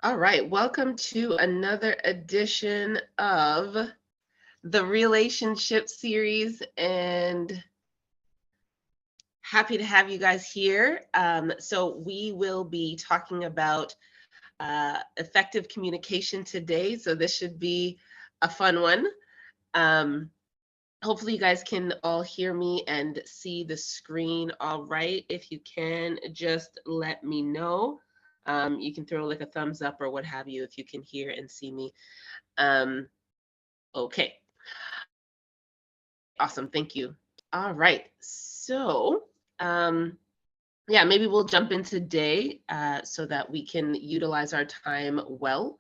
All right, welcome to another edition of the Relationship series, and happy to have you guys here. So, we will be talking about effective communication today. So, this should be a fun one. Um, Hopefully, you guys can all hear me and see the screen all right. If you can, just let me know. You can throw like a thumbs up or what have you if you can hear and see me. Um, Okay, awesome. Thank you. All right. So, um, yeah, maybe we'll jump in today so that we can utilize our time well.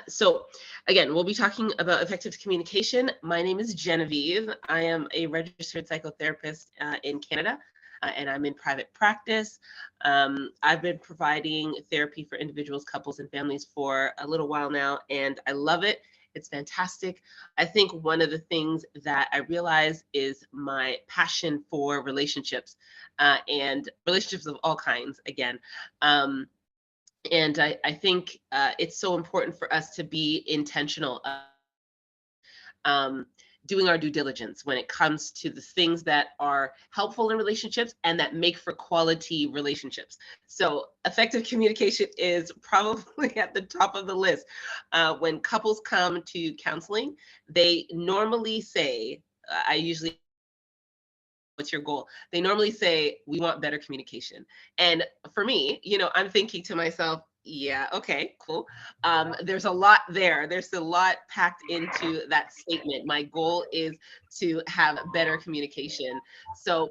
So, again, we'll be talking about effective communication. My name is Genevieve. I am a registered psychotherapist in Canada, and I'm in private practice. I've been providing therapy for individuals, couples, and families for a little while now, and I love it. It's fantastic. I think one of the things that I realize is my passion for relationships and relationships of all kinds, again. And I think it's so important for us to be intentional, um, doing our due diligence when it comes to the things that are helpful in relationships and that make for quality relationships. So, effective communication is probably at the top of the list. When couples come to counseling, they normally say, I usually what's your goal? They normally say, we want better communication. And for me, I'm thinking to myself, yeah, okay, cool. There's a lot there. There's a lot packed into that statement. My goal is to have better communication. So,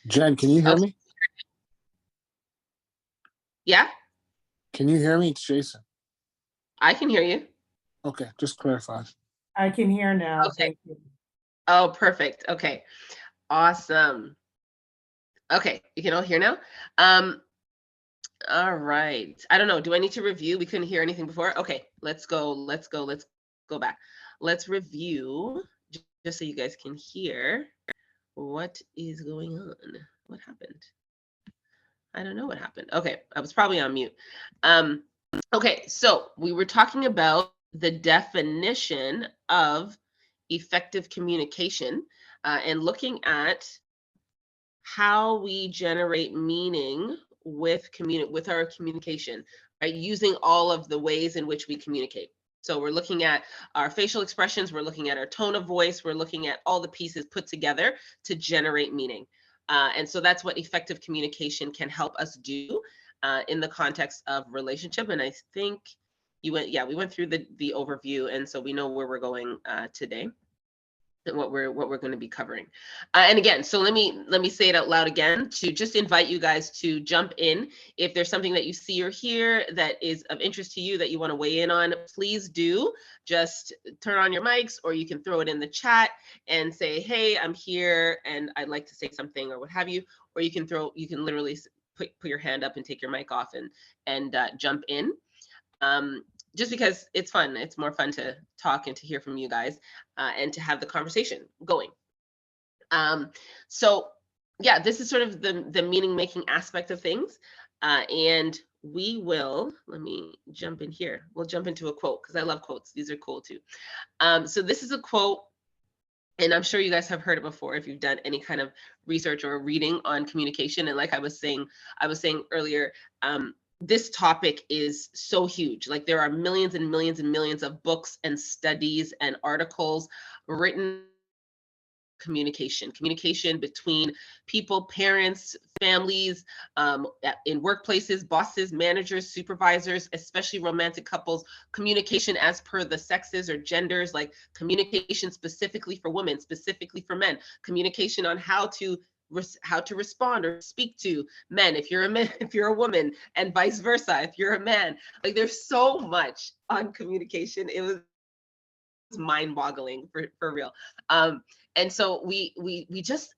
Jen, can you hear Okay. me? Yeah, Can you hear me? It's Jason. I can hear you. Okay, just clarify. I can hear now. Okay. Thank you. Oh, perfect. Okay. Awesome. Okay, you can all hear now. Um, all right. I don't know. Do I need to review? We couldn't hear anything before. Okay, let's go. Let's go. Let's go back. Let's review just so you guys can hear what is going on. What happened? I don't know what happened. Okay, I was probably on mute. Um, okay, so we were talking about the definition of effective communication and looking at how we generate meaning with our communication, right? Using all of the ways in which we communicate. So we're looking at our facial expressions, we're looking at our tone of voice, we're looking at all the pieces put together to generate meaning. And so that's what effective communication can help us do in the context of relationship. And I think we went through the overview, and so we know where we're going today. What we're going to be covering. And again, so let me say it out loud again to just invite you guys to jump in. If there's something that you see or hear that is of interest to you that you want to weigh in on, please do. Just turn on your mics, or you can throw it in the chat and say, hey, I'm here and I'd like to say something, or what have you. Or you can literally put your hand up and take your mic off and jump in. Just because it's fun. It's more fun to talk and to hear from you guys and to have the conversation going. So yeah, this is sort of the meaning making aspect of things. And let me jump in here. We'll jump into a quote because I love quotes. These are cool too. So this is a quote, and I'm sure you guys have heard it before if you've done any kind of research or reading on communication. And like I was saying earlier, this topic is so huge. Like there are millions and millions and millions of books and studies and articles written communication between people, parents, families, in workplaces, bosses, managers, supervisors, especially romantic couples, communication as per the sexes or genders, like communication specifically for women, specifically for men, communication on how to respond or speak to men if you're a man, if you're a woman, and vice versa if you're a man. Like there's so much on communication. It was mind-boggling for real. And so we just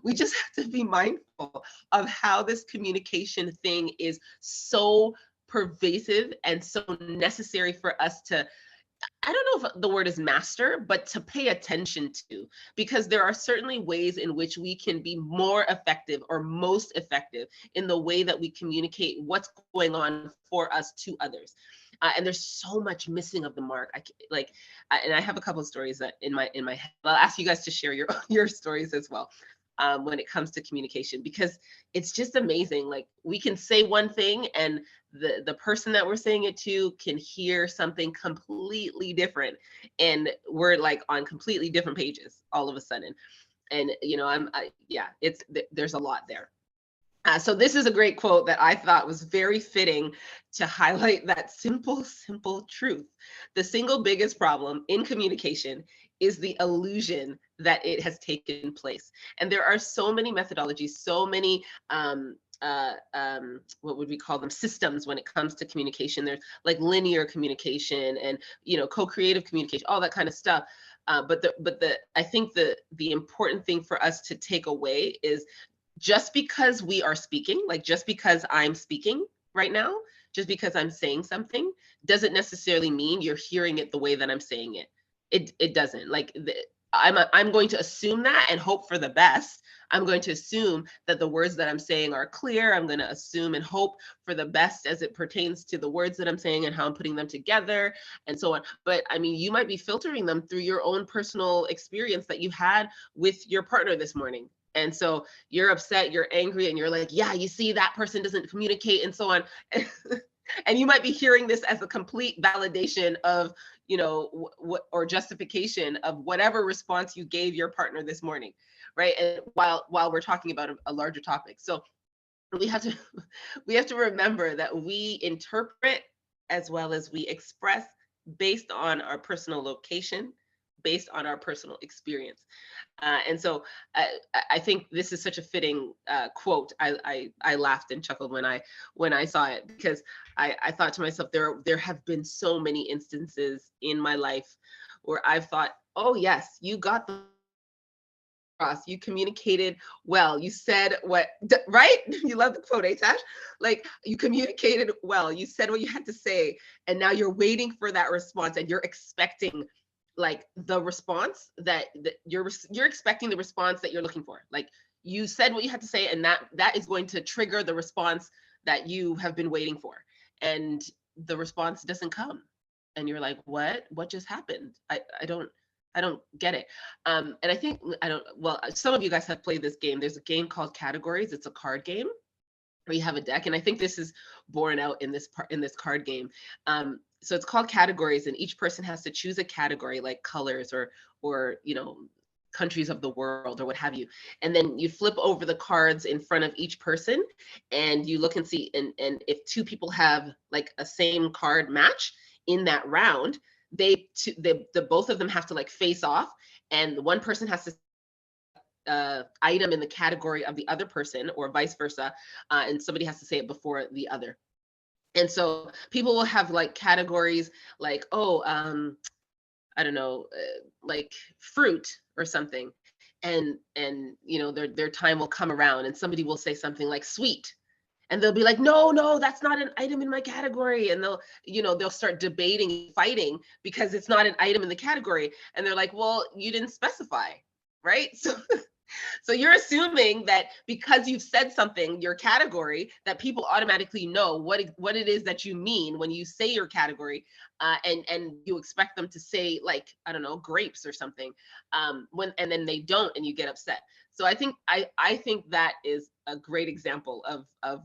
we just have to be mindful of how this communication thing is so pervasive and so necessary for us to, I don't know if the word is master, but to pay attention to, because there are certainly ways in which we can be more effective or most effective in the way that we communicate what's going on for us to others. And there's so much missing of the mark. And I have a couple of stories that in my head. I'll ask you guys to share your stories as well. When it comes to communication, because it's just amazing. Like we can say one thing and the person that we're saying it to can hear something completely different, and we're like on completely different pages all of a sudden. And there's a lot there. So this is a great quote that I thought was very fitting to highlight that simple truth. The single biggest problem in communication is the illusion that it has taken place. And there are so many methodologies, so many what would we call them, systems when it comes to communication. There's like linear communication and co-creative communication, all that kind of stuff. But I think the important thing for us to take away is, just because we are speaking, like just because I'm speaking right now, just because I'm saying something, doesn't necessarily mean you're hearing it the way that I'm saying it. It doesn't. I'm going to assume that and hope for the best. I'm going to assume that the words that I'm saying are clear. I'm going to assume and hope for the best as it pertains to the words that I'm saying and how I'm putting them together and so on. But I mean, you might be filtering them through your own personal experience that you had with your partner this morning. And so you're upset, you're angry, and you're like, yeah, you see, that person doesn't communicate and so on. And you might be hearing this as a complete validation of, or justification of whatever response you gave your partner this morning, right? And while we're talking about a larger topic. So we have to remember that we interpret as well as we express based on our personal location, based on our personal experience. And so I think this is such a fitting quote. I laughed and chuckled when I saw it, because I thought to myself, there have been so many instances in my life where I've thought, oh yes, you got the across, you communicated well, you said what, right? You love the quote, Tash? Like, you communicated well, you said what you had to say, and now you're waiting for that response, and you're expecting like the response that you're expecting the response that you're looking for. Like, you said what you had to say, and that is going to trigger the response that you have been waiting for, and the response doesn't come, and you're like, what just happened? I don't get it. And I think, well, some of you guys have played this game. There's a game called Categories. It's a card game where you have a deck. And I think this is borne out in this card game. So it's called Categories, and each person has to choose a category, like colors or countries of the world or what have you. And then you flip over the cards in front of each person, and you look and see, and if two people have like a same card match in that round, the both of them have to like face off, and one person has to item in the category of the other person, or vice versa, and somebody has to say it before the other. And so people will have like categories like, oh, I don't know, like fruit or something, and their time will come around, and somebody will say something like sweet, and they'll be like, no, that's not an item in my category. And they'll start debating, fighting, because it's not an item in the category. And they're like, well, you didn't specify, right? So you're assuming that because you've said something, your category, that people automatically know what it is that you mean when you say your category, and you expect them to say, like, I don't know, grapes or something, and then they don't, and you get upset. So I think that is a great example of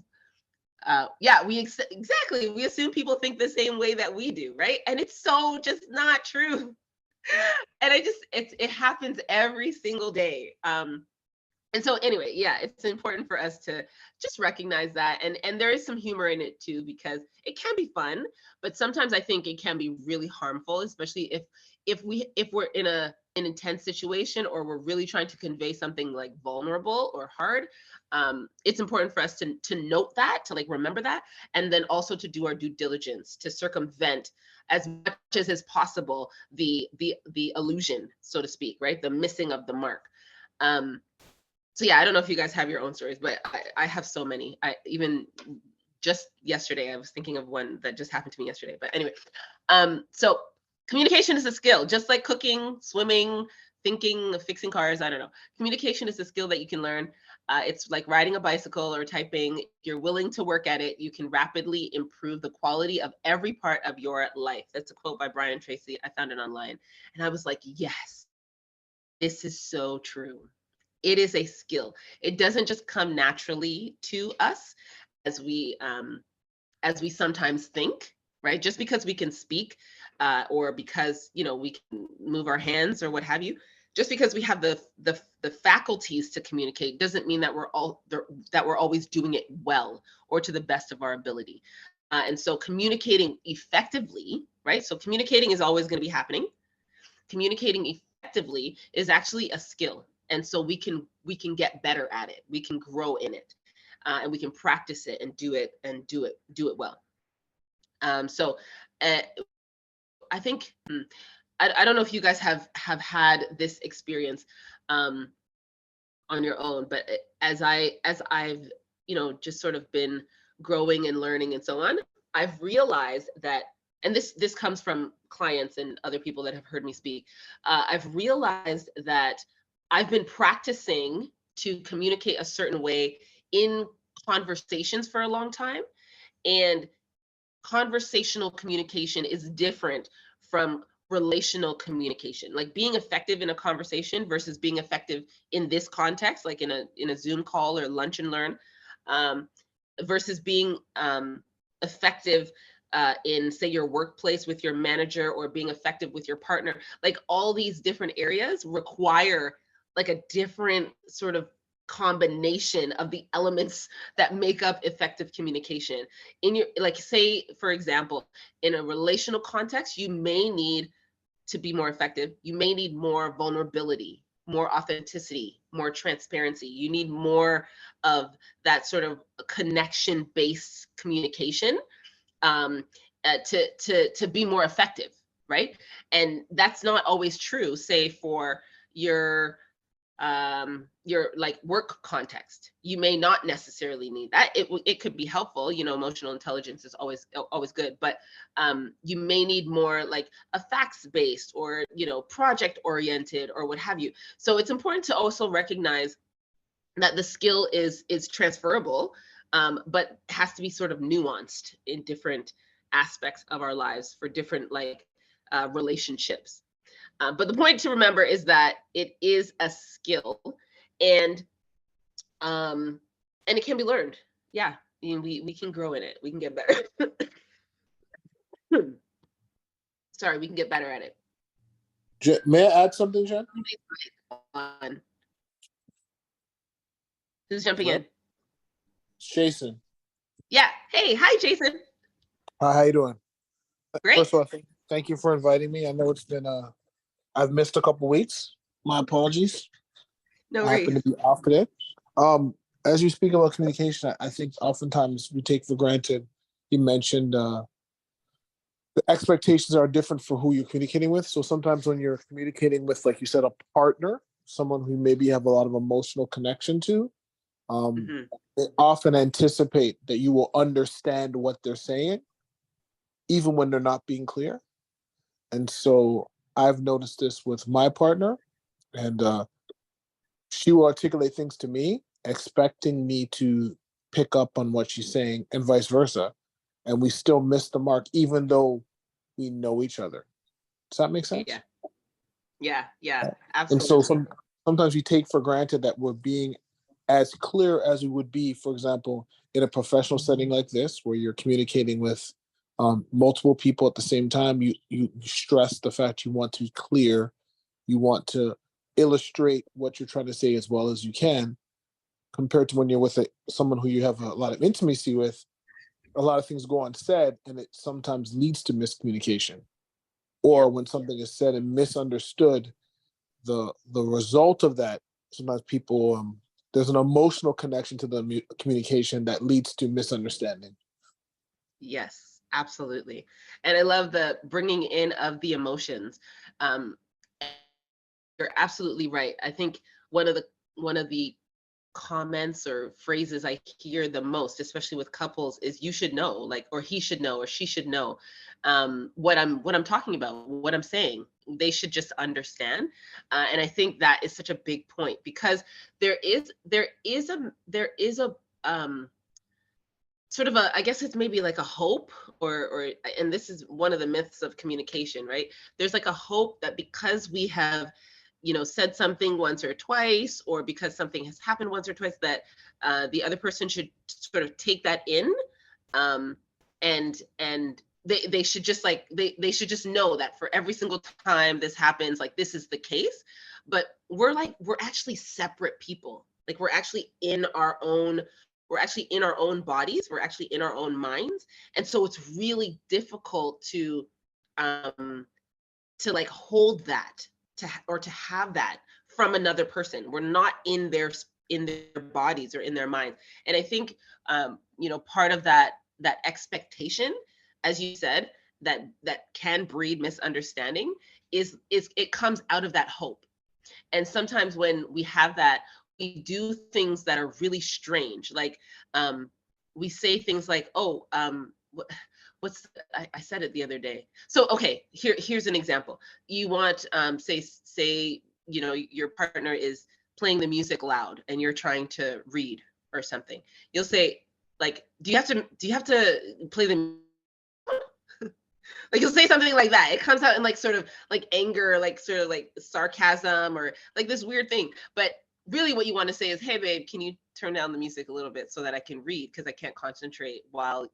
yeah, exactly, we assume people think the same way that we do, right? And it's so just not true. And it happens every single day. And so anyway, yeah, it's important for us to just recognize that, and there is some humor in it too, because it can be fun, but sometimes I think it can be really harmful, especially if we're in an intense situation, or we're really trying to convey something like vulnerable or hard. It's important for us to note that, to like remember that, and then also to do our due diligence to circumvent as much as is possible the illusion, so to speak, right? The missing of the mark. So yeah, I don't know if you guys have your own stories, but I have so many. I even just yesterday, I was thinking of one that just happened to me yesterday. But anyway, so communication is a skill, just like cooking, swimming, thinking, fixing cars. I don't know. Communication is a skill that you can learn. It's like riding a bicycle or typing. If you're willing to work at it, you can rapidly improve the quality of every part of your life. That's a quote by Brian Tracy. I found it online, and I was like, yes, this is so true. It is a skill. It doesn't just come naturally to us as we sometimes think, right? Just because we can speak, or because we can move our hands or what have you, just because we have the faculties to communicate doesn't mean that we're always doing it well or to the best of our ability. And so communicating effectively, right? So communicating is always going to be happening. Communicating effectively is actually a skill. And so we can get better at it. We can grow in it, and we can practice it and do it well. So I think I don't know if you guys have had this experience on your own, but as I've just sort of been growing and learning and so on, I've realized that, and this comes from clients and other people that have heard me speak. I've realized that I've been practicing to communicate a certain way in conversations for a long time. And conversational communication is different from relational communication. Like being effective in a conversation versus being effective in this context, like in a Zoom call or lunch and learn, versus being effective in, say, your workplace with your manager, or being effective with your partner. Like all these different areas require like a different sort of combination of the elements that make up effective communication. In your, like, say, for example, in a relational context, you may need to be more effective, you may need more vulnerability, more authenticity, more transparency. You need more of that sort of connection-based communication to be more effective, right? And that's not always true, say for your like work context. You may not necessarily need that. It could be helpful, emotional intelligence is always good, but you may need more like a facts based or project oriented or what have you. So it's important to also recognize that the skill is transferable, but has to be sort of nuanced in different aspects of our lives for different like relationships. But the point to remember is that it is a skill, and it can be learned. Yeah, we can grow in it. We can get better. Sorry, we can get better at it. May I add something, Jen? Who's jumping in? Jason. Yeah. Hey, hi, Jason. Hi, how you doing? Great. First of all, thank you for inviting me. I know it's been I've missed a couple weeks. My apologies. No I happen worries. to be off today. As you speak about communication, I think oftentimes we take for granted. You mentioned the expectations are different for who you're communicating with. So sometimes when you're communicating with, like you said, a partner, someone who maybe you have a lot of emotional connection to, they often anticipate that you will understand what they're saying, even when they're not being clear. And so I've noticed this with my partner, and she will articulate things to me, expecting me to pick up on what she's saying, and vice versa. And we still miss the mark, even though we know each other. Does that make sense? Yeah, absolutely. And so sometimes we take for granted that we're being as clear as we would be, for example, in a professional setting like this, where you're communicating with multiple people at the same time. You stress the fact you want to be clear, you want to illustrate what you're trying to say as well as you can, compared to when you're with someone who you have a lot of intimacy with. A lot of things go unsaid, and it sometimes leads to miscommunication. Or when something is said and misunderstood, the result of that, sometimes people there's an emotional connection to the communication that leads to misunderstanding. Yes, absolutely. And I love the bringing in of the emotions. You're absolutely right. I think one of the comments or phrases I hear the most, especially with couples, is "you should know," like, or "he should know," or "she should know," what I'm talking about, what I'm saying. They should just understand, and I think that is such a big point, because there is a sort of a, I guess it's maybe like a hope, or and this is one of the myths of communication, right? There's like a hope that because we have said something once or twice, or because something has happened once or twice, that the other person should sort of take that in, and they should just like they should just know that for every single time this happens, like, this is the case. But we're actually separate people. Like, we're actually in our own bodies, we're actually in our own minds. And so it's really difficult to like hold that, to have that from another person. We're not in their bodies or in their minds. And I think part of that expectation, as you said, that can breed misunderstanding, is it comes out of that hope. And sometimes when we have that, we do things that are really strange. Like, we say things like, "Oh, I said it the other day." So, okay, here's an example. You want, say, your partner is playing the music loud and you're trying to read or something. You'll say, like, do you have to play the like, you'll say something like that. It comes out in like sort of like anger, like sort of like sarcasm, or like this weird thing. But really what you want to say is, "Hey babe, can you turn down the music a little bit so that I can read, because I can't concentrate while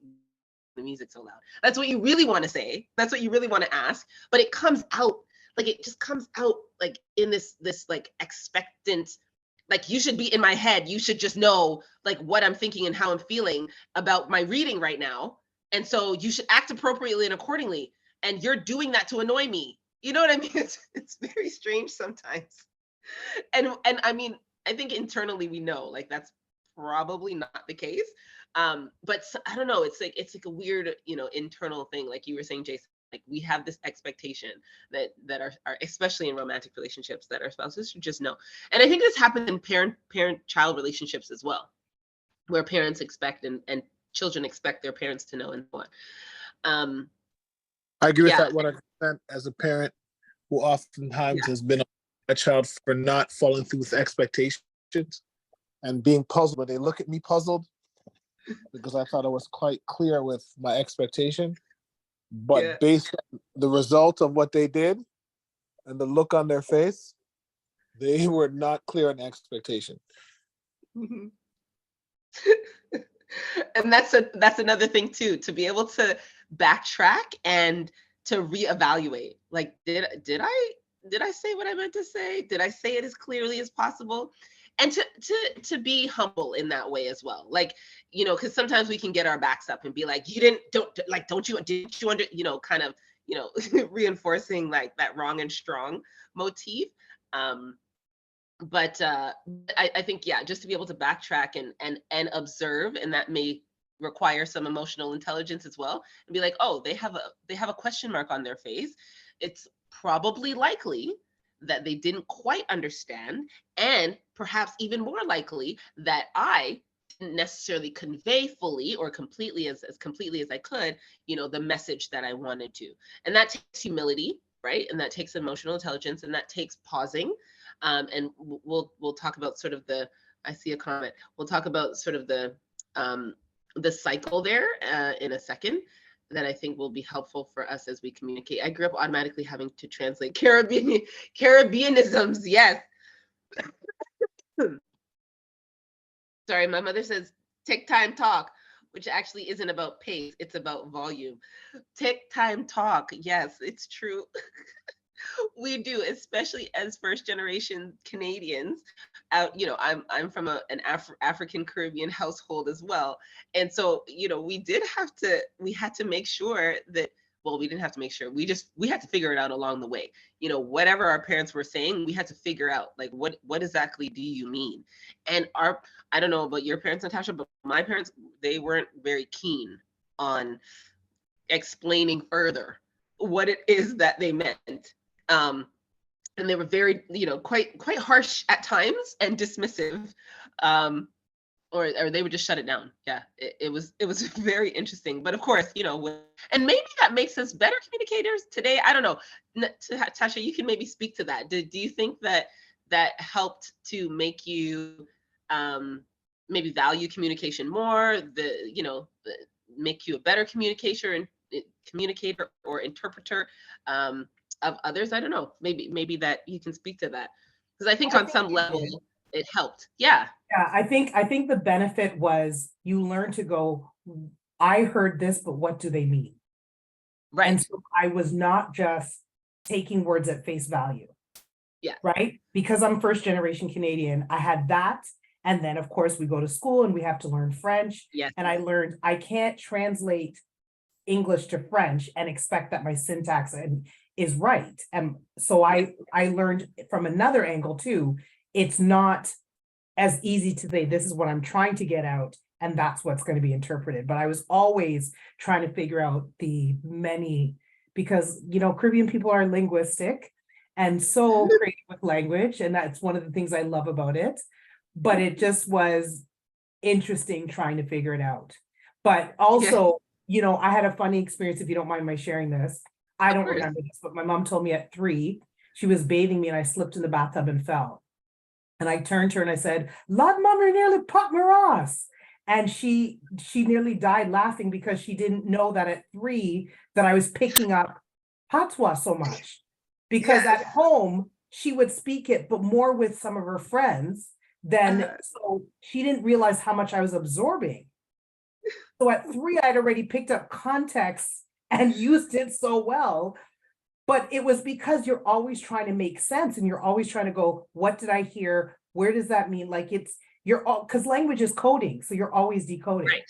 the music's so loud." That's what you really want to say. That's what you really want to ask. But it comes out, like, it just comes out like in this like expectant, like, you should be in my head. You should just know like what I'm thinking and how I'm feeling about my reading right now. And so you should act appropriately and accordingly. And you're doing that to annoy me. You know what I mean? It's very strange sometimes. And I mean, I think internally we know like that's probably not the case. But I don't know, it's like a weird, internal thing, like you were saying, Jason. Like we have this expectation that are especially in romantic relationships that our spouses should just know. And I think this happens in parent-child relationships as well, where parents expect and children expect their parents to know and so on. I agree with Yeah, that 100%. As a parent who oftentimes yeah, has been a child for not following through with expectations and being puzzled, but they look at me puzzled because I thought I was quite clear with my expectation. yeah. But based on the result of what they did and the look on their face, they were not clear on expectation. Mhm. And that's another thing too, to be able to backtrack and to reevaluate. Like, did I say what I meant to say? Did I say it as clearly as possible? And to be humble in that way as well. Like, because sometimes we can get our backs up and be like, you didn't you under, kind of, reinforcing like that wrong and strong motif. Um, but I think, yeah, just to be able to backtrack and observe, and that may require some emotional intelligence as well, and be like, oh, they have a question mark on their face. It's probably likely that they didn't quite understand, and perhaps even more likely that I didn't necessarily convey fully or completely, as completely as I could, the message that I wanted to. And that takes humility, right? And that takes emotional intelligence, and that takes pausing. And we'll talk about sort of I see a comment. We'll talk about sort of the cycle there in a second, that I think will be helpful for us as we communicate. I grew up automatically having to translate Caribbeanisms. Yes. Sorry, my mother says take time talk, which actually isn't about pace, it's about volume. Take time talk. Yes, it's true. We do, especially as first generation Canadians. I'm from an African Caribbean household as well, and so we had to make sure that. Well, we didn't have to make sure. We had to figure it out along the way. Whatever our parents were saying, we had to figure out like what exactly do you mean? And I don't know about your parents, Natasha, but my parents, they weren't very keen on explaining further what it is that they meant. Um, and they were very, quite harsh at times and dismissive, or they would just shut it down. Yeah, it was very interesting. But of course, and maybe that makes us better communicators today. I don't know. Tasha, you can maybe speak to that. Do you think that helped to make you maybe value communication more? Make you a better communicator or interpreter of others? I don't know. Maybe that you can speak to that, because I think on some level it helped. Yeah. Yeah, I think the benefit was you learn to go, I heard this, but what do they mean? Right. And so I was not just taking words at face value. Yeah. Right? Because I'm first generation Canadian, I had that. And then of course we go to school and we have to learn French. Yes. And I learned I can't translate English to French and expect that my syntax is right. And so I learned from another angle too. It's not as easy to say, this is what I'm trying to get out, and that's what's going to be interpreted. But I was always trying to figure out the many, because, Caribbean people are linguistic and so creative with language. And that's one of the things I love about it. But it just was interesting trying to figure it out. But also, I had a funny experience, if you don't mind my sharing this. I don't remember this, but my mom told me at 3, she was bathing me and I slipped in the bathtub and fell. And I turned to her and I said, Lord, Mom, you nearly popped my ass. And she nearly died laughing because she didn't know that at 3 that I was picking up patois so much. Because at home, she would speak it, but more with some of her friends than, so she didn't realize how much I was absorbing. So at 3, I'd already picked up context and used it so well. But it was because you're always trying to make sense and you're always trying to go, what did I hear? Where does that mean? Like you're all, because language is coding. So you're always decoding. Right.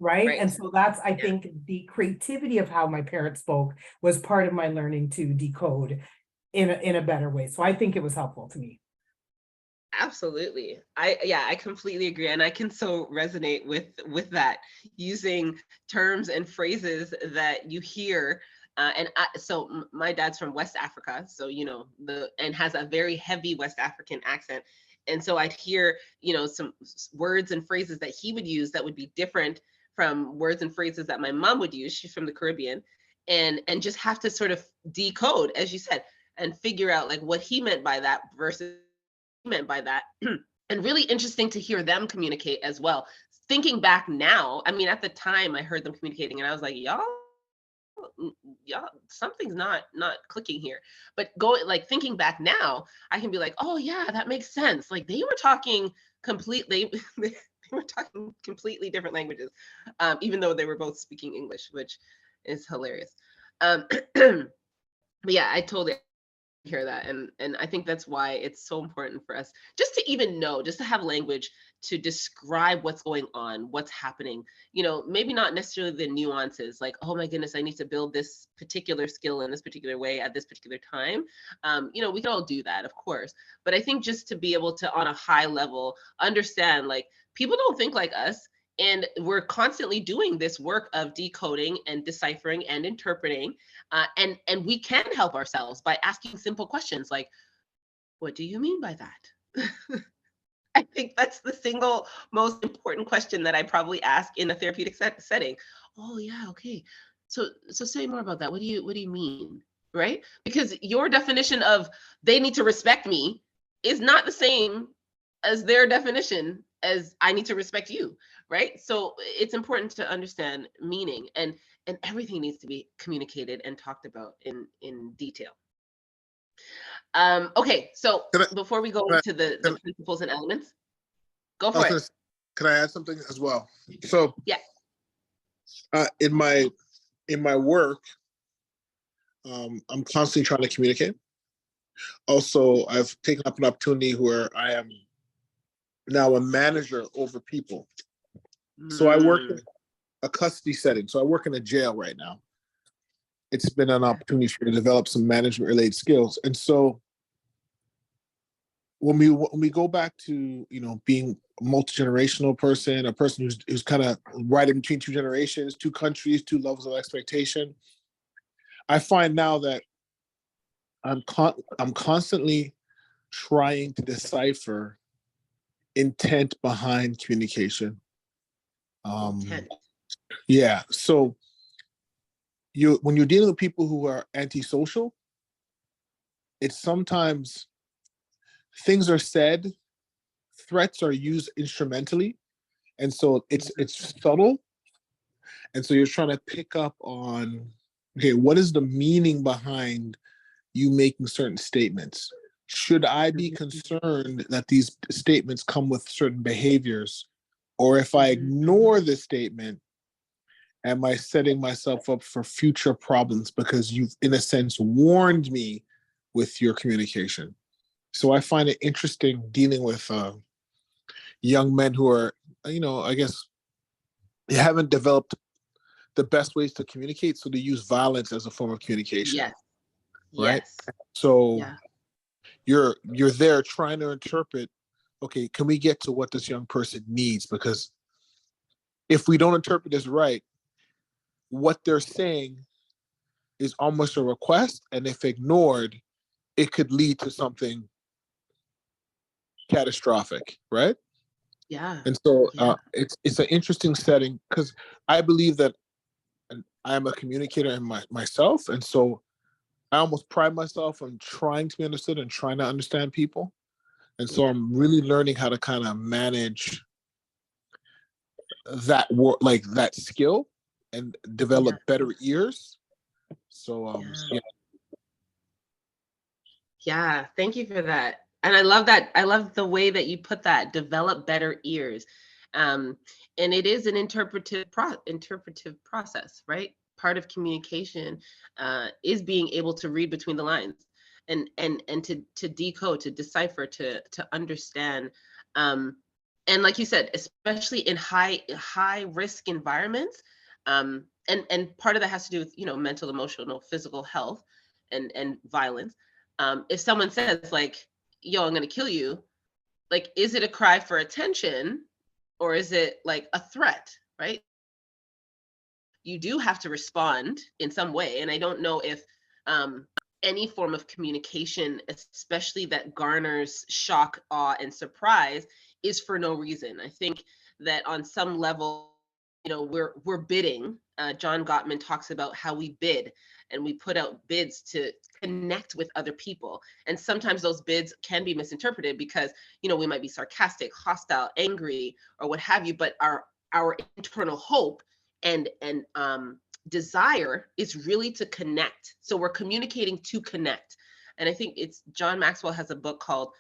right? Right. And so that's, I think, the creativity of how my parents spoke was part of my learning to decode in a better way. So I think it was helpful to me. Absolutely. I completely agree. And I can so resonate with that, using terms and phrases that you hear. My dad's from West Africa, so and has a very heavy West African accent. And so I'd hear, some words and phrases that he would use that would be different from words and phrases that my mom would use. She's from the Caribbean, and just have to sort of decode, as you said, and figure out like what he meant by that versus meant by that. And really interesting to hear them communicate as well. Thinking back now, I mean, at the time I heard them communicating and I was like, y'all, something's not clicking here. But thinking back now, I can be like, oh yeah, that makes sense. Like they were talking completely they were talking completely different languages, even though they were both speaking English, which is hilarious. But yeah, I totally hear that, and I think that's why it's so important for us just to even know, just to have language to describe what's going on, what's happening. Maybe not necessarily the nuances, like, oh my goodness, I need to build this particular skill in this particular way at this particular time. We can all do that, of course, but I think just to be able to, on a high level, understand like people don't think like us. And we're constantly doing this work of decoding and deciphering and interpreting. And we can help ourselves by asking simple questions like, what do you mean by that? I think that's the single most important question that I probably ask in a therapeutic setting. Oh yeah, okay. So say more about that. What do you mean? Right? Because your definition of they need to respect me is not the same as their definition as I need to respect you, right? So it's important to understand meaning, and everything needs to be communicated and talked about in detail. Okay, so Can I, before we go can I, into the can, principles and elements, go I was for it. gonna, can I add something as well? So Yeah. in my work, I'm constantly trying to communicate. Also, I've taken up an opportunity where I am now a manager over people. So I work in a custody setting. So I work in a jail right now. It's been an opportunity for me to develop some management related skills. And so when we go back to being a multi-generational person, a person who's kind of right in between two generations, two countries, two levels of expectation, I find now that I'm constantly trying to decipher intent behind communication. Intent. Yeah. So when you're dealing with people who are antisocial, it's sometimes things are said, threats are used instrumentally, and so it's subtle. And so you're trying to pick up on, okay, what is the meaning behind you making certain statements? Should I be concerned that these statements come with certain behaviors? Or if I ignore the statement, am I setting myself up for future problems because you've, in a sense, warned me with your communication? So I find it interesting dealing with young men who are, I guess they haven't developed the best ways to communicate, so they use violence as a form of communication. Yes. Right. Yes. So Yeah. you're there trying to interpret, okay, can we get to what this young person needs? Because if we don't interpret this right, what they're saying is almost a request, and if ignored, it could lead to something catastrophic, right? Yeah. And so Yeah. it's an interesting setting because I believe that I'm a communicator in myself, and so I almost pride myself on trying to be understood and trying to understand people. And so I'm really learning how to kind of manage that work, like that skill, and develop better ears. So yeah. Yeah. Thank you for that. And I love that. I love the way that you put that, develop better ears. Um, and it is an interpretive process, right? Part of communication is being able to read between the lines and to decode, to decipher, to understand. And like you said, especially in high risk environments, and part of that has to do with, you know, mental, emotional, physical health, and violence. If someone says like, yo, I'm gonna kill you, like, is it a cry for attention, or is it like a threat, right? You do have to respond in some way. And I don't know if any form of communication, especially that garners shock, awe, and surprise, is for no reason. I think that on some level, you know, we're bidding. John Gottman talks about how we bid, and we put out bids to connect with other people. And sometimes those bids can be misinterpreted because, you know, we might be sarcastic, hostile, angry, or what have you. But our internal hope and desire is really to connect. So we're communicating to connect. And I think it's John Maxwell has a book called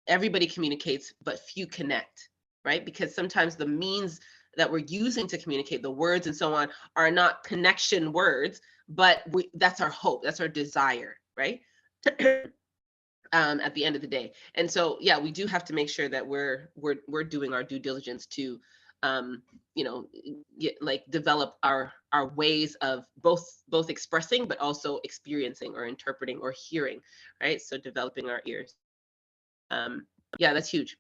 Everybody Communicates, but Few Connect, right? Because sometimes the means that we're using to communicate, the words and so on, are not connection words, but that's our hope, that's our desire, right? At the end of the day. And so, yeah, we do have to make sure that we're doing our due diligence to, you know, develop our ways of both expressing, but also experiencing or interpreting or hearing, right? So developing our ears. Yeah, that's huge.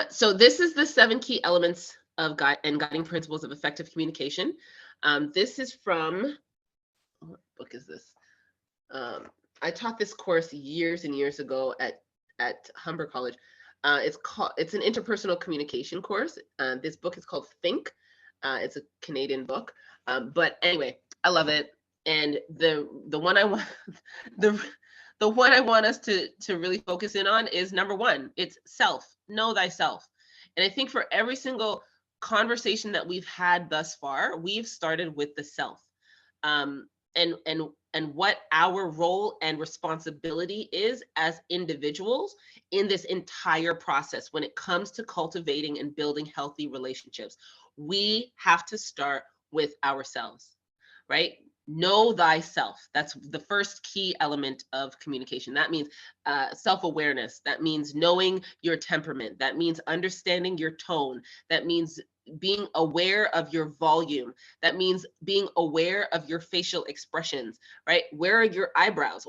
So this is the 7 key elements of guiding principles of effective communication. This is from, what book is this? I taught this course years and years ago at Humber College. It's an interpersonal communication course. This book is called Think. It's a Canadian book, but anyway, I love it. And the one I want the one I want us to really focus in on is number 1. It's self. Know thyself. And I think for every single conversation that we've had thus far, we've started with the self. And what our role and responsibility is as individuals in this entire process when it comes to cultivating and building healthy relationships. We have to start with ourselves, right? Know thyself. That's the first key element of communication. That means self-awareness. That means knowing your temperament. That means understanding your tone. That means being aware of your volume. That means being aware of your facial expressions, right? Where are your eyebrows?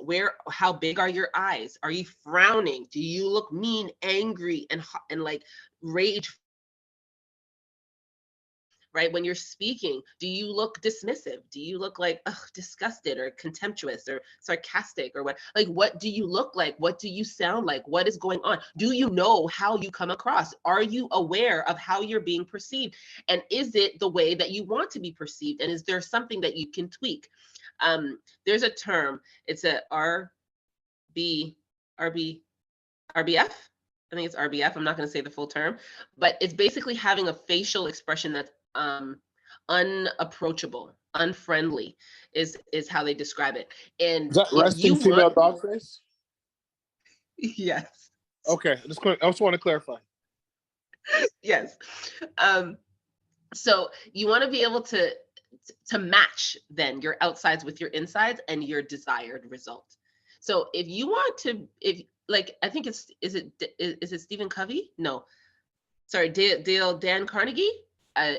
How big are your eyes? Are you frowning? Do you look mean, angry, and like rage? Right? When you're speaking, do you look dismissive? Do you look like disgusted or contemptuous or sarcastic or what? Like, what do you look like? What do you sound like? What is going on? Do you know how you come across? Are you aware of how you're being perceived? And is it the way that you want to be perceived? And is there something that you can tweak? There's a term. It's a RBF. I think it's RBF. I'm not going to say the full term, but it's basically having a facial expression that's unapproachable, unfriendly is how they describe it. And Is that if resting you female want, dog face? yes, Okay, I just want to clarify. yes. So you want to be able to match then your outsides with your insides and your desired result. So if you want to, if like, I think is it Stephen Covey? No, sorry, Dan Carnegie.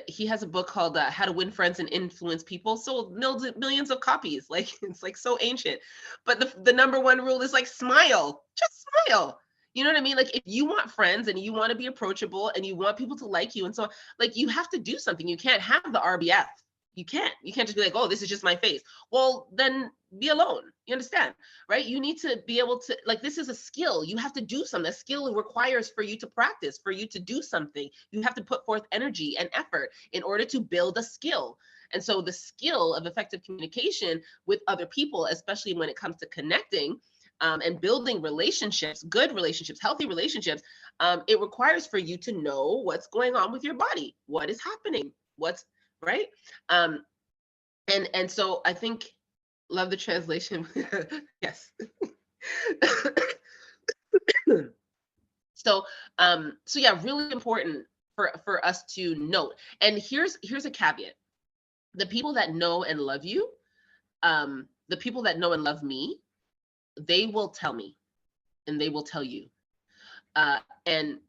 He has a book called How to Win Friends and Influence People. Sold millions of copies. Like, it's like so ancient. But the number 1 rule is like smile. Just smile. You know what I mean? Like, if you want friends and you want to be approachable and you want people to like you and so on, like, you have to do something. You can't have the RBF. You can't just be like, oh, this is just my face. Well, then be alone. You understand, right? You need to be able to, like, this is a skill. You have to do something. A skill requires for you to practice, for you to do something. You have to put forth energy and effort in order to build a skill. And so the skill of effective communication with other people, especially when it comes to connecting and building relationships, good relationships, healthy relationships, it requires for you to know what's going on with your body, what is happening, what's right. And so I think, love the translation. Yes. So yeah, really important for us to note. And here's a caveat. The people that know and love you, the people that know and love me, they will tell me and they will tell you. And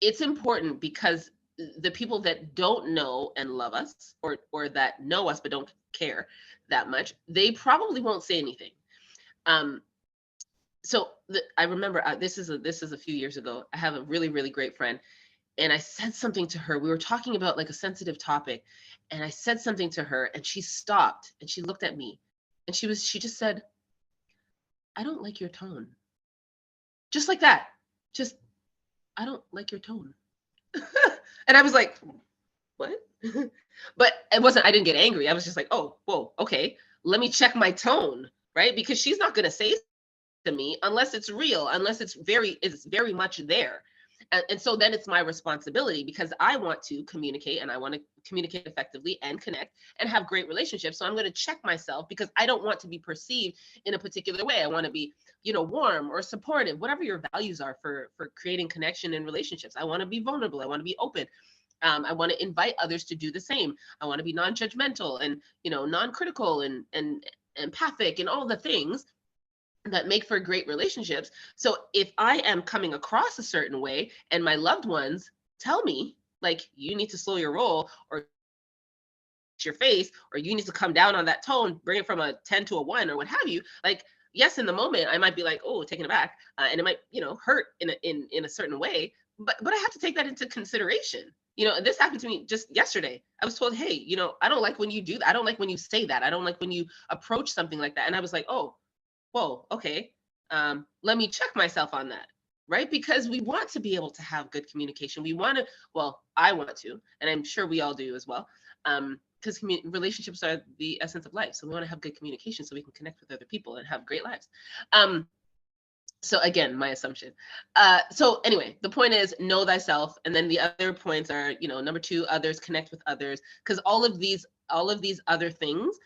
it's important because the people that don't know and love us, or that know us but don't care that much, they probably won't say anything. Um, so I remember, this is a few years ago. I have a really, really great friend, and I said something to her. We were talking about like a sensitive topic, and I said something to her, and she stopped and she looked at me, and she just said, "I don't like your tone." Just like that. Just, "I don't like your tone." And I was like, "What?" But I didn't get angry. I was just like, "Oh, whoa, okay. Let me check my tone," right? Because she's not going to say to me unless it's real, unless it's very much there. And so then it's my responsibility, because I want to communicate, and I want to communicate effectively and connect and have great relationships. So I'm going to check myself, because I don't want to be perceived in a particular way. I want to be, warm or supportive, whatever your values are for creating connection in relationships. I want to be vulnerable. I want to be open. I want to invite others to do the same. I want to be non-judgmental and, non-critical and empathic, and all the things that make for great relationships. So if I am coming across a certain way, and my loved ones tell me, like, you need to slow your roll, or your face, or you need to come down on that tone, bring it from a 10 to a 1, or what have you, like, yes, in the moment I might be like, oh, taken aback, and it might, hurt in a certain way, but I have to take that into consideration. This happened to me just yesterday. I was told, hey, I don't like when you do that. I don't like when you say that. I don't like when you approach something like that. And I was like, oh, whoa, okay. Let me check myself on that, right? Because we want to be able to have good communication. We want to, well, I want to, and I'm sure we all do as well. Because relationships are the essence of life. So we want to have good communication so we can connect with other people and have great lives. So again, my assumption. So anyway, the point is, know thyself. And then the other points are, number 2, others, connect with others. Because all of these other things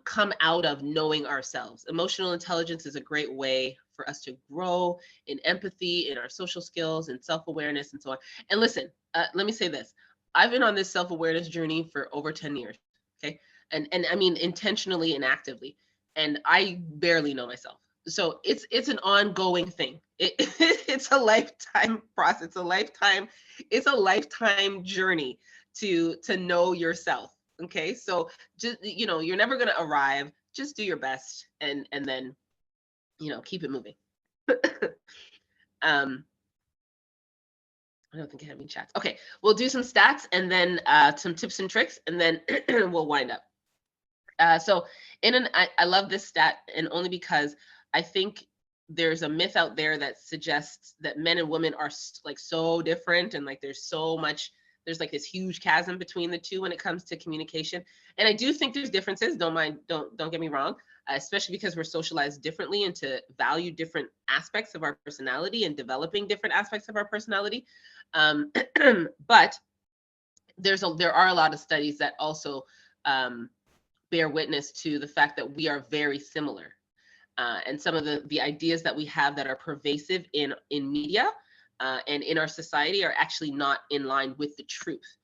come out of knowing ourselves. Emotional intelligence is a great way for us to grow in empathy, in our social skills, and self-awareness, and so on. And listen, let me say this. I've been on this self-awareness journey for over 10 years, okay? And I mean intentionally and actively. And I barely know myself. So it's an ongoing thing. It's a lifetime process. It's a lifetime journey to know yourself. Okay, so just, you're never going to arrive. Just do your best, and then, keep it moving. I don't think I have any chats. Okay, we'll do some stats, and then some tips and tricks, and then we'll wind up. So I love this stat, and only because I think there's a myth out there that suggests that men and women are like so different, and like there's like this huge chasm between the two when it comes to communication. And I do think there's differences. Don't get me wrong, especially because we're socialized differently and to value different aspects of our personality and developing different aspects of our personality. But there are a lot of studies that also bear witness to the fact that we are very similar. And some of the ideas that we have that are pervasive in media and in our society are actually not in line with the truth.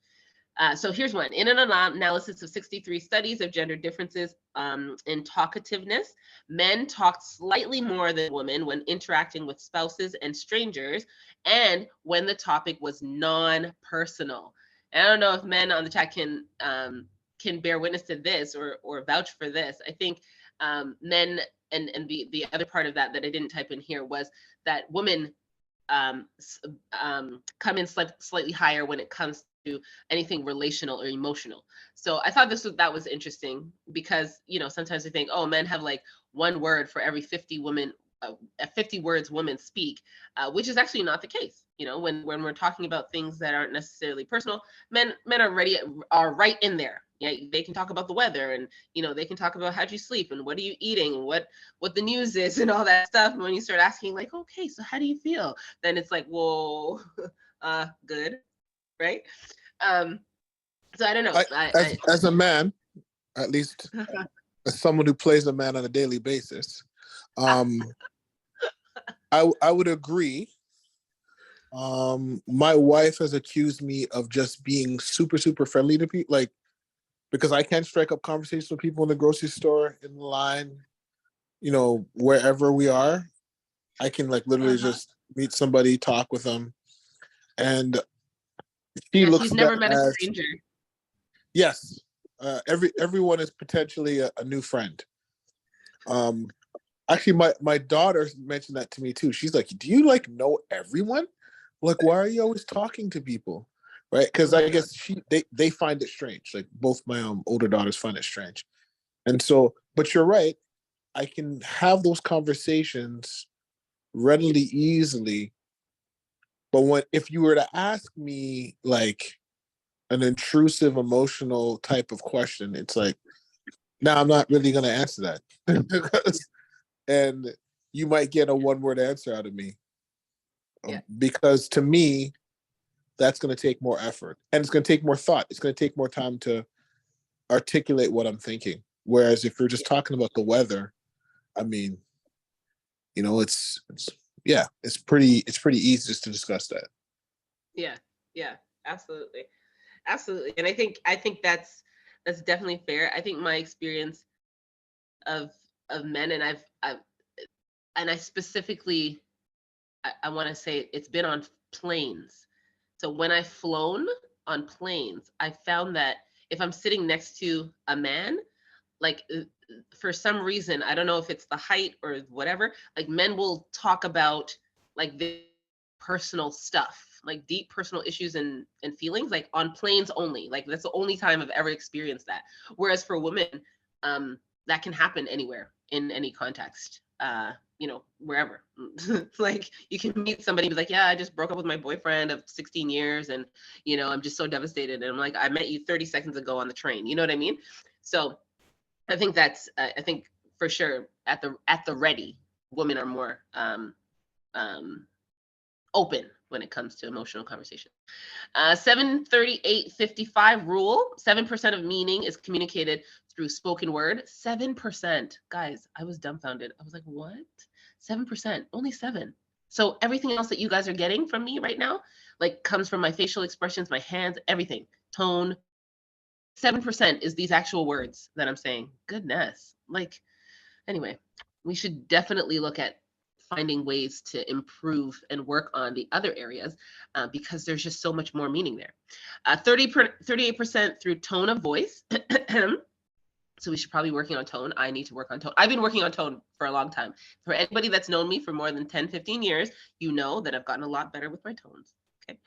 So here's one. In an analysis of 63 studies of gender differences in talkativeness, men talked slightly more than women when interacting with spouses and strangers, and when the topic was non-personal. And I don't know if men on the chat can bear witness to this or vouch for this. I think men, and the other part of that I didn't type in here, was that women come in slightly higher when it comes to anything relational or emotional. So I thought that was interesting, because sometimes we think, oh, men have like one word for every 50 words women speak, which is actually not the case. When we're talking about things that aren't necessarily personal, men are right in there. Yeah, they can talk about the weather, and they can talk about how'd you sleep and what are you eating and what the news is and all that stuff. And when you start asking, like, okay, so how do you feel? Then it's like, whoa, good, right? So I don't know. As a man, at least as someone who plays a man on a daily basis, I would agree. My wife has accused me of just being super, super friendly to people, like, because I can't strike up conversations with people in the grocery store, in the line, wherever we are. I can like literally just meet somebody, talk with them. and she Yeah, looks she's at never that met a as, stranger. yes, everyone is potentially a new friend. Actually, my daughter mentioned that to me too. She's like, "Do you like know everyone? Like, why are you always talking to people?" Right? Because I guess they find it strange. Like both my older daughters find it strange, and so. But you're right. I can have those conversations readily, easily. But if you were to ask me like an intrusive, emotional type of question, it's like, no, I'm not really going to answer that. And you might get a one-word answer out of me. Yeah. Because to me, that's going to take more effort and it's going to take more thought. It's going to take more time to articulate what I'm thinking. Whereas if you're just talking about the weather, I mean, it's pretty easy just to discuss that. Yeah, yeah, absolutely. Absolutely. And I think that's definitely fair. I think my experience of men, and I specifically I want to say it's been on planes. So when I've flown on planes, I found that if I'm sitting next to a man, like for some reason, I don't know if it's the height or whatever, like men will talk about like the personal stuff, like deep personal issues and feelings, like on planes only. Like that's the only time I've ever experienced that. Whereas for women, that can happen anywhere in any context. Wherever. Like you can meet somebody and be like, yeah, I just broke up with my boyfriend of 16 years and I'm just so devastated. And I'm like, I met you 30 seconds ago on the train. You know what I mean? So I think I think for sure at the ready, women are more open when it comes to emotional conversation. 73855 rule: 7% of meaning is communicated through spoken word. 7%, guys. I was dumbfounded. I was like, what? 7%, only 7. So everything else that you guys are getting from me right now, like comes from my facial expressions, my hands, everything, tone. 7% is these actual words that I'm saying. Goodness. Like, anyway, we should definitely look at finding ways to improve and work on the other areas because there's just so much more meaning there. 38% through tone of voice. So we should probably be working on tone. I need to work on tone. I've been working on tone for a long time. For anybody that's known me for more than 10, 15 years, you know that I've gotten a lot better with my tones. Okay.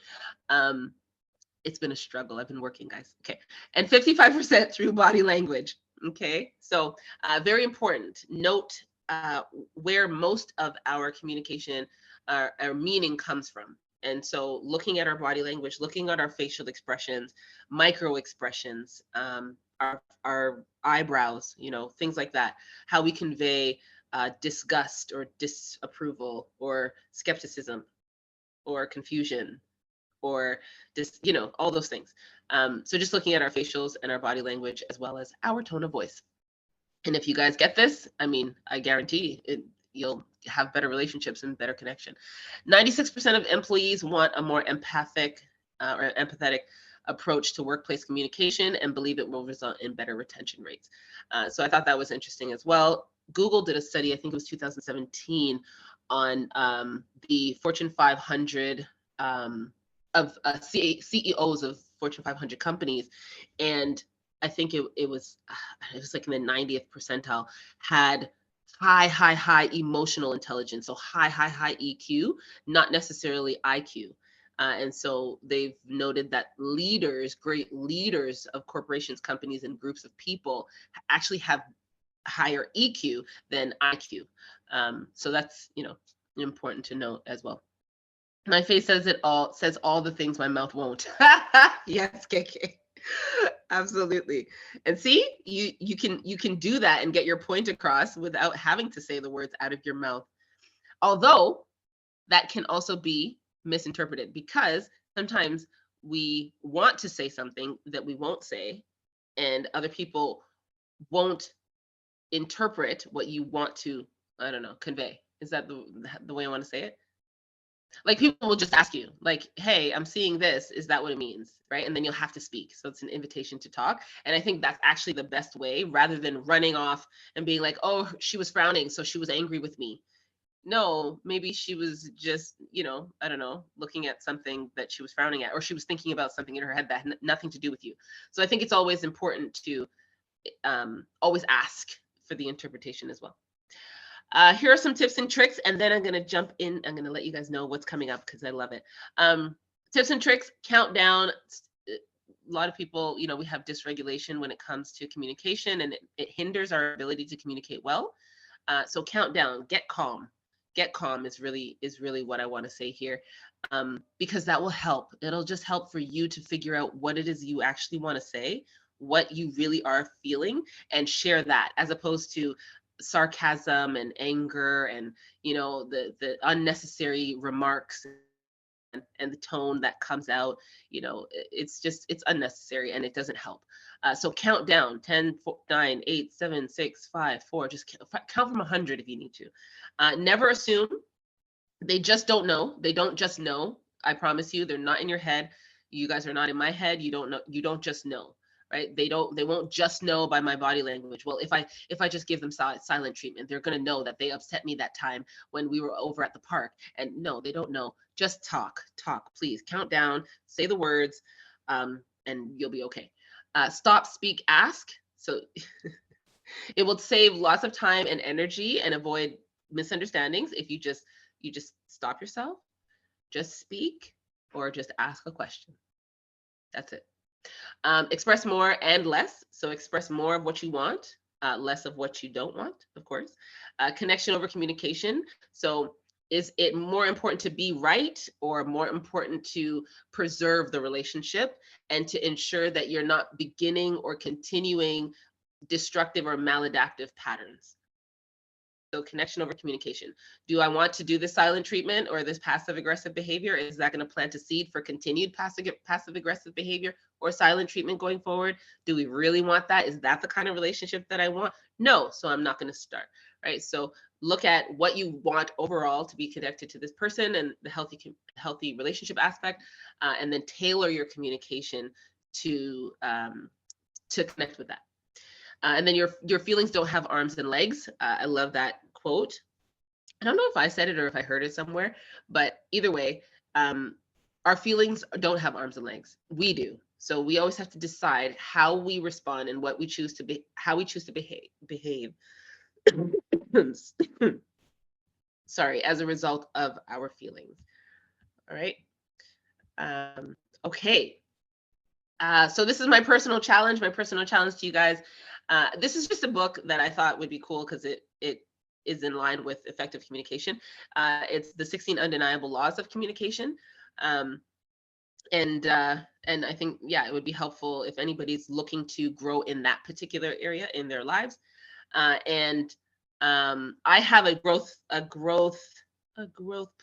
It's been a struggle. I've been working, guys. Okay. And 55% through body language. Okay. So very important. Note where most of our communication, our meaning comes from. And so looking at our body language, looking at our facial expressions, micro expressions, our eyebrows, things like that, how we convey disgust or disapproval or skepticism or confusion or just, all those things. So just looking at our facials and our body language as well as our tone of voice. And if you guys get this, I mean, I guarantee you'll have better relationships and better connection. 96% of employees want a more empathic or empathetic approach to workplace communication and believe it will result in better retention rates. So I thought that was interesting as well. Google did a study, I think it was 2017, on the Fortune 500 of CEOs of Fortune 500 companies, and I think it was like in the 90th percentile, had high emotional intelligence, so high EQ, not necessarily IQ. And so they've noted that great leaders of corporations, companies, and groups of people actually have higher EQ than IQ. So that's important to note as well. My face says all the things my mouth won't. Yes, KK. Absolutely. And see, you can do that and get your point across without having to say the words out of your mouth. Although that can also be misinterpreted because sometimes we want to say something that we won't say, and other people won't interpret what you want to, I don't know, convey. Is that the way I want to say it? Like people will just ask you like, hey, I'm seeing this, is that what it means, right? And then you'll have to speak. So it's an invitation to talk, and I think that's actually the best way, rather than running off and being like, oh, she was frowning, so she was angry with me. no, maybe she was just, I don't know, looking at something that she was frowning at, or she was thinking about something in her head that had nothing to do with you. So I think it's always important to always ask for the interpretation as well. Here are some tips and tricks, and then I'm going to jump in. I'm going to let you guys know what's coming up because I love it. Tips and tricks, countdown. A lot of people, we have dysregulation when it comes to communication, and it hinders our ability to communicate well. So count down, get calm. Get calm is really what I want to say here, because that will help. It'll just help for you to figure out what it is you actually want to say, what you really are feeling, and share that, as opposed to sarcasm and anger and the unnecessary remarks and the tone that comes out. It's unnecessary and it doesn't help. So count down 10, 9, 8, 7, 6, 5, 4. Just count from 100 if you need to. Never assume. They just don't know. They don't just know. I promise you, they're not in your head. You guys are not in my head. You don't know. You don't just know, right? They won't just know by my body language. Well, if I just give them silent treatment, they're going to know that they upset me that time when we were over at the park. And no, they don't know. Just talk, please. Count down, say the words, and you'll be okay. Stop, speak, ask. So it will save lots of time and energy and avoid misunderstandings if you just stop yourself, just speak, or just ask a question. That's it. Express more and less. So express more of what you want, less of what you don't want, of course. Connection over communication. So is it more important to be right or more important to preserve the relationship and to ensure that you're not beginning or continuing destructive or maladaptive patterns? So connection over communication. Do I want to do this silent treatment or this passive aggressive behavior? Is that going to plant a seed for continued passive aggressive behavior or silent treatment going forward? Do we really want that? Is that the kind of relationship that I want? No, so I'm not going to start, right? So look at what you want overall to be connected to this person and the healthy relationship aspect, and then tailor your communication to connect with that. And then your feelings don't have arms and legs. I love that quote. I don't know if I said it or if I heard it somewhere, but either way, our feelings don't have arms and legs. We do. So we always have to decide how we respond and what we choose to be, how we choose to behave. Sorry, as a result of our feelings. All right. Okay. So this is my personal challenge. My personal challenge to you guys. This is just a book that I thought would be cool because it is in line with effective communication. It's the 16 Undeniable Laws of Communication. And I think, yeah, it would be helpful if anybody's looking to grow in that particular area in their lives. And I have a growth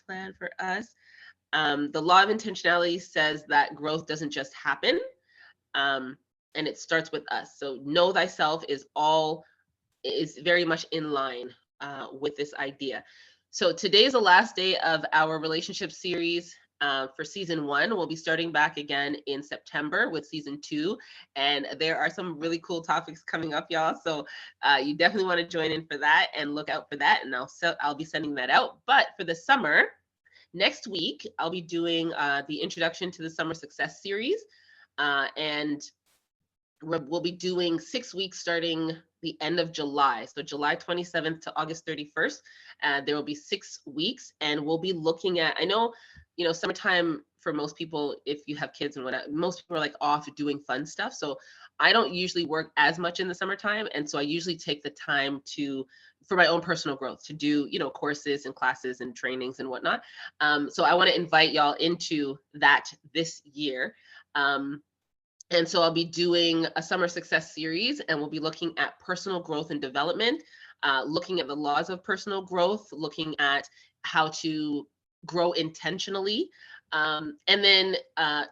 plan for us. The law of intentionality says that growth doesn't just happen. And it starts with us. So know thyself is very much in line with this idea. So today's the last day of our relationship series for season 1. We'll be starting back again in September with season 2. And there are some really cool topics coming up, y'all. So you definitely want to join in for that and look out for that. And I'll be sending that out. But for the summer, next week, I'll be doing the Introduction to the Summer Success series. And we'll be doing 6 weeks starting the end of July. So July 27th to August 31st. There will be 6 weeks, and we'll be looking at, I know, summertime for most people, if you have kids and whatnot, most people are like off doing fun stuff. So I don't usually work as much in the summertime. And so I usually take the time for my own personal growth to do, courses and classes and trainings and whatnot. So I want to invite y'all into that this year. And so I'll be doing a summer success series, and we'll be looking at personal growth and development, looking at the laws of personal growth, looking at how to grow intentionally, and then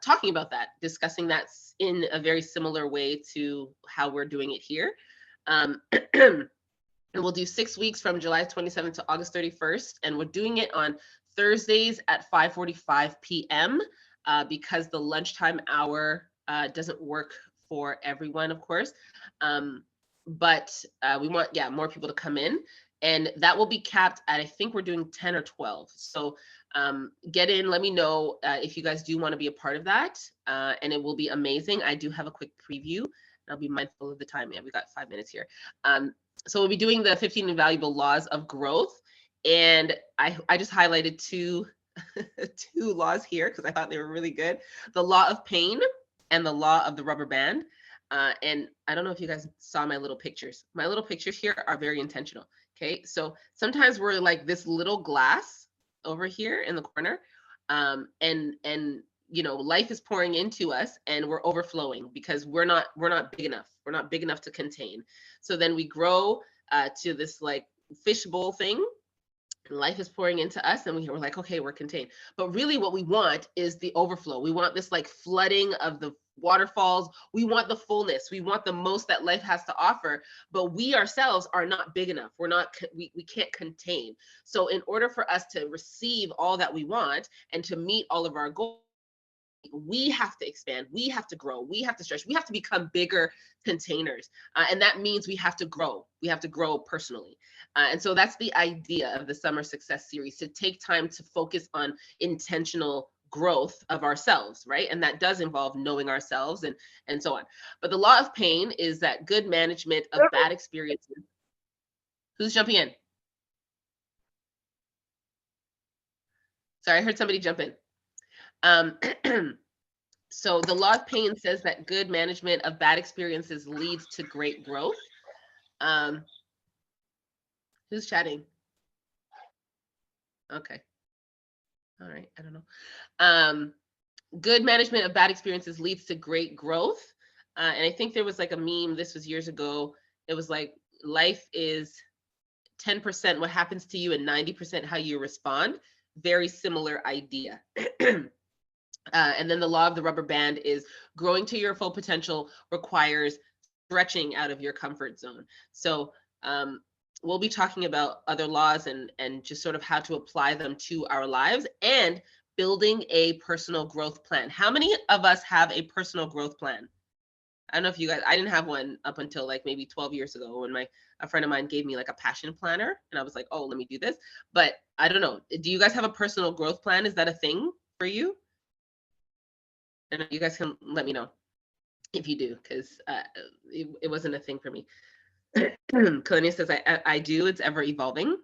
talking about that, discussing that in a very similar way to how we're doing it here. And we'll do 6 weeks from July 27th to August 31st, and we're doing it on Thursdays at 5:45 p.m. Because the lunchtime hour doesn't work for everyone, of course. But we want, more people to come in. And that will be capped at, I think we're doing 10 or 12. So get in, let me know if you guys do want to be a part of that. And it will be amazing. I do have a quick preview. I'll be mindful of the time. Yeah, we got 5 minutes here. So we'll be doing the 15 invaluable laws of growth. And I just highlighted two laws here because I thought they were really good. The law of pain and the law of the rubber band. And I don't know if you guys saw my little pictures. My little pictures here are very intentional. Okay, so sometimes we're like this little glass over here in the corner, and you know, life is pouring into us and we're overflowing because we're not big enough. We're not big enough to contain. So then we grow to this like fishbowl thing. Life is pouring into us and we're like, okay, we're contained. But really what we want is the overflow. We want this like flooding of the waterfalls. We want the fullness. We want the most that life has to offer, but we ourselves are not big enough. We can't contain. So in order for us to receive all that we want and to meet all of our goals, we have to expand, we have to grow, we have to stretch, we have to become bigger containers. And that means we have to grow personally. And so that's the idea of the Summer Success Series, to take time to focus on intentional growth of ourselves, right? And that does involve knowing ourselves and so on. But the law of pain is that good management of bad experiences. Who's jumping in? Sorry, I heard somebody jump in. So the law of pain says that good management of bad experiences leads to great growth. Who's chatting? Okay. All right. I don't know. Good management of bad experiences leads to great growth. And I think there was like a meme, this was years ago. It was like, life is 10% what happens to you and 90% how you respond. Very similar idea. And then the law of the rubber band is growing to your full potential requires stretching out of your comfort zone. So we'll be talking about other laws and just sort of how to apply them to our lives and building a personal growth plan. How many of us have a personal growth plan? I don't know if you guys, I didn't have one up until like maybe 12 years ago when a friend of mine gave me like a passion planner and I was like, oh, let me do this. But I don't know. Do you guys have a personal growth plan? Is that a thing for you? And you guys can let me know if you do, because it wasn't a thing for me. Kalenia says, I do. It's ever evolving.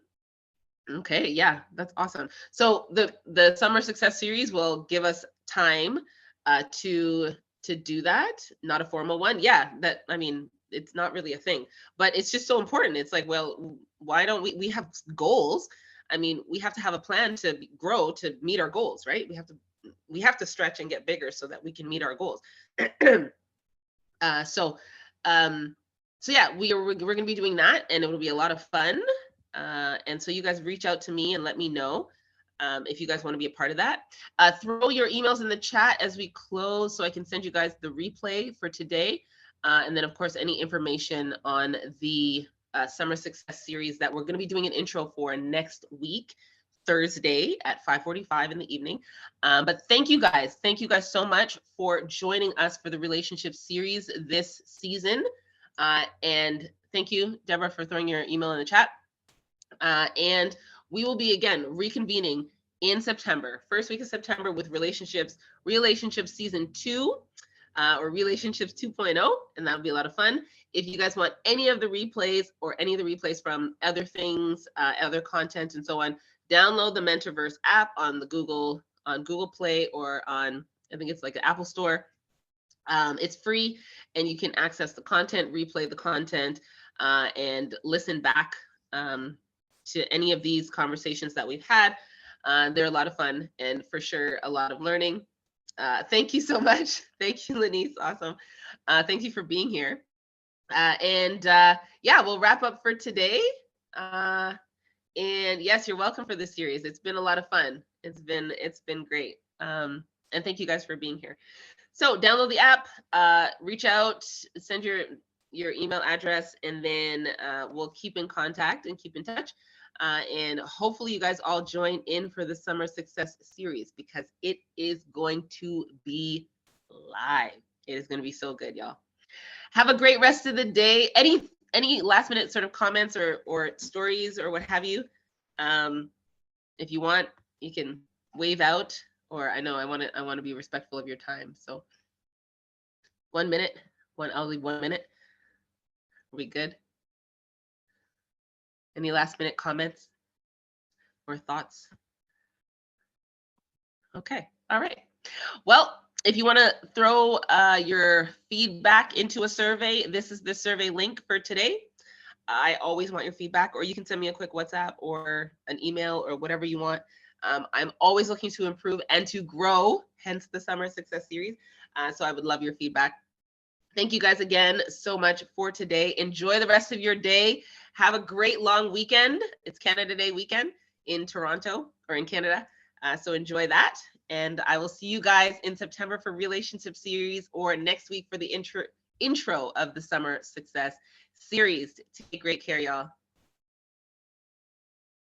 Okay, yeah, that's awesome. So the Summer Success Series will give us time to do that. Not a formal one. Yeah, that, I mean, it's not really a thing, but it's just so important. It's like, well, why don't we have goals? I mean, we have to have a plan to grow, to meet our goals, right? We have to stretch and get bigger so that we can meet our goals. So yeah, we're going to be doing that, and it will be a lot of fun. And so you guys reach out to me and let me know if you guys want to be a part of that. Throw your emails in the chat as we close so I can send you guys the replay for today. And then, of course, any information on the Summer Success Series that we're going to be doing an intro for next week, Thursday at 5:45 in the evening. But thank you guys. Thank you guys so much for joining us for the relationship series this season. And thank you, Deborah, for throwing your email in the chat. And we will be, again, reconvening in September, first week of September, with Relationships Season 2, or Relationships 2.0, and that'll be a lot of fun. If you guys want any of the replays or any of the replays from other things, other content and so on, download the Mentorverse app on Google Play or on, I think it's like an Apple Store. It's free and you can access the content, replay the content, and listen back to any of these conversations that we've had. They're a lot of fun and for sure a lot of learning. Thank you so much. Thank you, Lenice. Awesome. Thank you for being here. Yeah, we'll wrap up for today. And yes, you're welcome for this series. It's been a lot of fun. It's been great. And thank you guys for being here. So download the app, reach out, send your email address, and then we'll keep in contact and keep in touch. And hopefully you guys all join in for the Summer Success Series because it is going to be live. It is going to be so good, y'all. Have a great rest of the day. any last minute sort of comments or stories or what have you? If you want, you can wave out, or I know I want to be respectful of your time. So 1 minute, I'll leave 1 minute. Are we good? Any last minute comments or thoughts? Okay, all right. Well, if you want to throw your feedback into a survey, this is the survey link for today. I always want your feedback, or you can send me a quick WhatsApp or an email or whatever you want. I'm always looking to improve and to grow, hence the Summer Success Series. So I would love your feedback. Thank you guys again so much for today. Enjoy the rest of your day. Have a great long weekend. It's Canada Day weekend in Toronto or in Canada. So enjoy that. And I will see you guys in September for Relationship Series, or next week for the intro of the Summer Success Series. Take great care, y'all.